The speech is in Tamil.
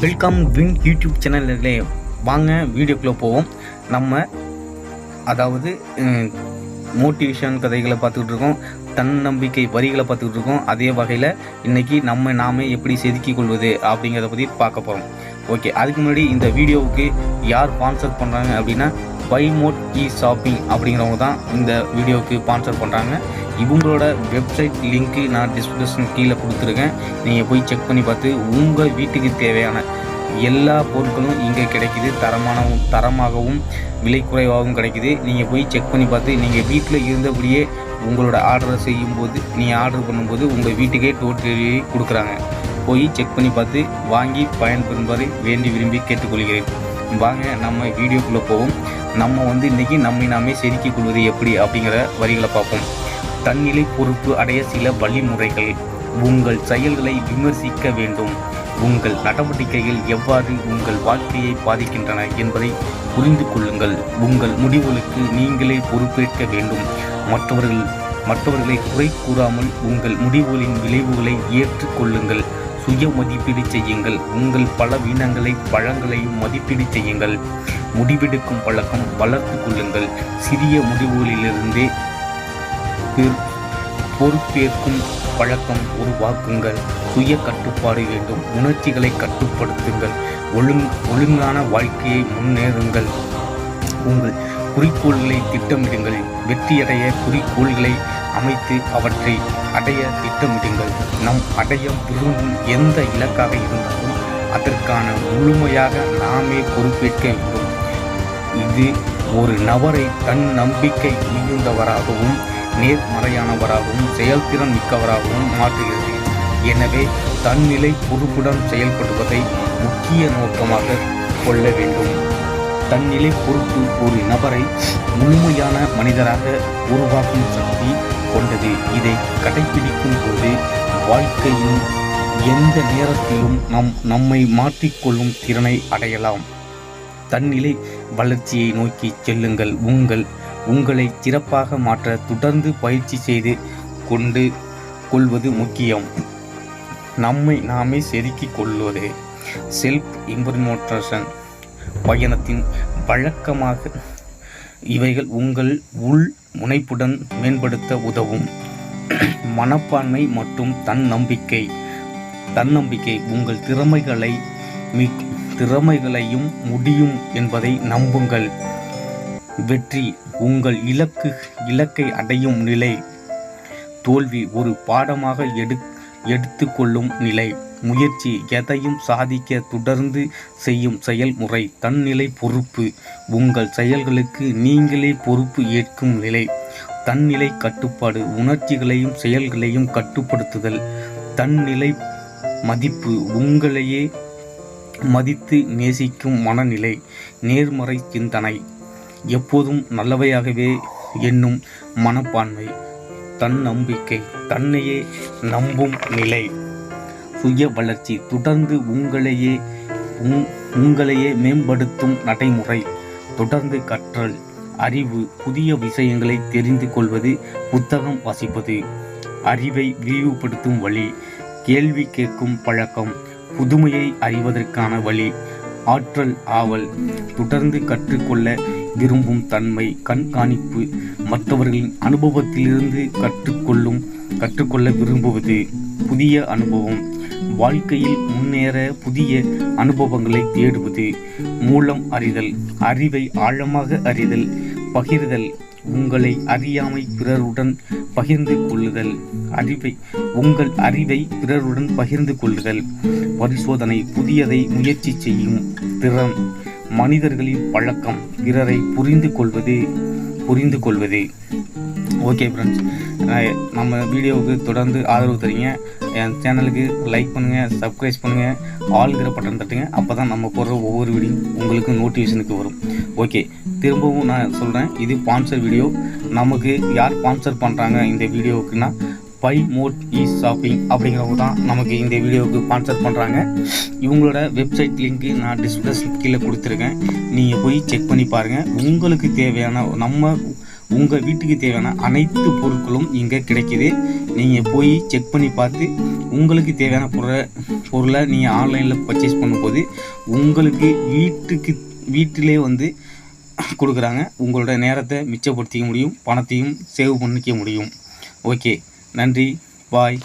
வெல்கம் வின் யூடியூப் சேனல்லே வாங்க வீடியோக்குள்ளே போவோம். நம்ம அதாவது மோட்டிவேஷன் கதைகளை பார்த்துக்கிட்டு இருக்கோம், தன்னம்பிக்கை வரிகளை பார்த்துக்கிட்டு இருக்கோம். அதே வகையில் இன்றைக்கி நாமே எப்படி செதுக்கிக் கொள்வது அப்படிங்கிறத பற்றி பார்க்க போகிறோம். ஓகே, அதுக்கு முன்னாடி இந்த வீடியோவுக்கு யார் ஸ்பான்சர் பண்ணுறாங்க அப்படின்னா பை மோட் இ ஷாப்பிங் அப்படிங்கிறவங்க தான் இந்த வீடியோவுக்கு ஸ்பான்சர் பண்ணுறாங்க. இவங்களோட வெப்சைட் லிங்க்கு நான் டிஸ்கிரிப்ஷன் கீழே கொடுத்துருக்கேன். நீங்கள் போய் செக் பண்ணி பார்த்து உங்கள் வீட்டுக்கு தேவையான எல்லா பொருட்களும் இங்கே கிடைக்கிது. தரமாகவும் விலை குறைவாகவும் கிடைக்கிது. நீங்கள் போய் செக் பண்ணி பார்த்து நீங்கள் வீட்டில் இருந்தபடியே உங்களோட ஆர்டரை செய்யும்போது, நீங்கள் ஆர்டர் பண்ணும்போது உங்கள் வீட்டுக்கே டோர் டெலிவரி கொடுக்குறாங்க. போய் செக் பண்ணி பார்த்து வாங்கி பயன்பெறும்படி வேண்டி விரும்பி கேட்டுக்கொள்கிறேன். வாங்க நம்ம வீடியோக்குள்ளே போவோம். நம்ம இன்றைக்கி நாமே செதுக்கிக் கொள்வது எப்படி அப்படிங்கிற வரிகளை பார்ப்போம். தன்னிலை பொறுப்பு அடைய சில வழிமுறைகள். உங்கள் செயல்களை விமர்சிக்க வேண்டும். உங்கள் நடவடிக்கைகள் எவ்வாறு உங்கள் வாழ்க்கையை பாதிக்கின்றன என்பதை புரிந்து கொள்ளுங்கள். உங்கள் முடிவுகளுக்கு நீங்களே பொறுப்பேற்க வேண்டும். மற்றவர்களை குறை கூறாமல் உங்கள் முடிவுகளின் விளைவுகளை ஏற்றுக்கொள்ளுங்கள். சுய மதிப்பீடு செய்யுங்கள். உங்கள் பலங்களையும் மதிப்பீடு செய்யுங்கள். முடிவெடுக்கும் பழக்கம் வளர்த்து கொள்ளுங்கள். சிறிய முடிவுகளிலிருந்தே பொறுப்பேற்கும் பழக்கம் உருவாக்குங்கள். சுய கட்டுப்பாடு வேண்டும். உணர்ச்சிகளை கட்டுப்படுத்துங்கள். ஒழுங்கான வாழ்க்கையை முன்னேறுங்கள். உங்கள் குறிக்கோள்களை திட்டமிடுங்கள். வெற்றியடைய குறிக்கோள்களை அமைத்து அவற்றை அடைய திட்டமிடுங்கள். அடைய விரும்பும் எந்த இலக்காக இருந்தாலும் அதற்கான முழுமையாக நாமே பொறுப்பேற்க வேண்டும். இது ஒரு நபரை தன் நம்பிக்கை மிகுந்தவராகவும் நேர்மறையானவராகவும் செயல்திறன் மிக்கவராகவும் மாற்றுகிறது. எனவே தன்னிலை பொறுப்புடன் செயல்படுவதை முக்கிய நோக்கமாக கொள்ள வேண்டும். தன்னிலை பொறுப்பு ஒரு நபரை முழுமையான மனிதராக உருவாக்கும் சக்தி கொண்டது. இதை கடைபிடிக்கும் போது வாழ்க்கையின் எந்த நேரத்திலும் நம்மை மாற்றிக்கொள்ளும் திறனை அடையலாம். தன்னிலை வளர்ச்சியை நோக்கி செல்லுங்கள். உங்களை சிறப்பாக மாற்ற தொடர்ந்து பயிற்சி செய்து கொள்வது முக்கியம். நாமே செதுக்கிக் கொள்வது செல்ஃப் இம்ப்ரூவ்மென்ட் பயணத்தின் வழக்கமாக இவைகள் உங்கள் உள் முனைப்புடன் மேம்படுத்த உதவும். மனப்பான்மை மற்றும் தன்னம்பிக்கை உங்கள் திறமைகளையும் முடியும் என்பதை நம்புங்கள். வெற்றி உங்கள் இலக்கை அடையும் நிலை. தோல்வி ஒரு பாடமாக எடுத்துக்கொள்ளும் நிலை. முயற்சி எதையும் சாதிக்க தொடர்ந்து செய்யும் செயல்முறை. தன்னிலை பொறுப்பு உங்கள் செயல்களுக்கு நீங்களே பொறுப்பு ஏற்கும் நிலை. தன்னிலை கட்டுப்பாடு உணர்ச்சிகளையும் செயல்களையும் கட்டுப்படுத்துதல். தன்னிலை மதிப்பு உங்களையே மதித்து நேசிக்கும் மனநிலை. நேர்மறை சிந்தனை எப்போதும் நல்லவையாகவே எண்ணும் மனப்பான்மை. தன்னம்பிக்கை தன்னையே நம்பும் நிலை. சுய வளர்ச்சி தொடர்ந்து உங்களையே மேம்படுத்தும் நடைமுறை. தொடர்ந்து கற்றல். அறிவு புதிய விஷயங்களை தெரிந்து கொள்வது. புத்தகம் வாசிப்பது அறிவை விரிவுபடுத்தும் வழி. கேள்வி கேட்கும் பழக்கம் புதுமையை அறிவதற்கான வழி. ஆற்றல் ஆவல் தொடர்ந்து கற்றுக்கொள்ள விரும்பும் தன்மை. கண்காணிப்பு மற்றவர்களின் அனுபவத்திலிருந்து கற்றுக்கொள்ள விரும்புவது. புதிய அனுபவம் வாழ்க்கையில் முன்னேற புதிய அனுபவங்களை தேடுவது. மூலம் அறிதல் அறிவை ஆழமாக அறிதல். பகிர்தல் உங்களை அறியாமை பிறருடன் பகிர்ந்து கொள்ளுதல். உங்கள் அறிவை பிறருடன் பகிர்ந்து கொள்ளுதல். பரிசோதனை புதியதை முயற்சி செய்யும் திறன். மனிதர்களின் பழக்கம் பிறரை புரிந்து கொள்வது. ஓகே ஃப்ரெண்ட்ஸ், நம்ம வீடியோவுக்கு தொடர்ந்து ஆதரவு தரீங்க. என் சேனலுக்கு லைக் பண்ணுங்கள், சப்ஸ்கிரைப் பண்ணுங்கள், ஆல்கிற பட்டன் தட்டுங்க. அப்போ தான் நம்ம போடுற ஒவ்வொரு வீடியோ உங்களுக்கு நோட்டிஃபிகேஷனுக்கு வரும். ஓகே, திரும்பவும் நான் சொல்கிறேன், இது ஸ்பான்சர் வீடியோ. நமக்கு யார் ஸ்பான்சர் பண்ணுறாங்க இந்த வீடியோவுக்குன்னா பை மோட் இ ஷாப்பிங் அப்படிங்கிறவங்க தான் நமக்கு இந்த வீடியோவுக்கு ஸ்பான்சர் பண்ணுறாங்க. இவங்களோட வெப்சைட் லிங்க்கு நான் டிஸ்கிரிப்ஷன் கீழே கொடுத்துருக்கேன். நீங்கள் போய் செக் பண்ணி பாருங்கள். உங்களுக்கு தேவையான உங்கள் வீட்டுக்கு தேவையான அனைத்து பொருட்களும் இங்கே கிடைக்கிது. நீங்கள் போய் செக் பண்ணி பார்த்து உங்களுக்கு தேவையான பொருளை நீங்கள் ஆன்லைனில் பர்ச்சேஸ் பண்ணும்போது உங்களுக்கு வீட்டிலே வந்து கொடுக்குறாங்க. உங்களோட நேரத்தை மிச்சப்படுத்திக்க முடியும், பணத்தையும் சேவ் பண்ணிக்க முடியும். ஓகே, நன்றி, பாய்.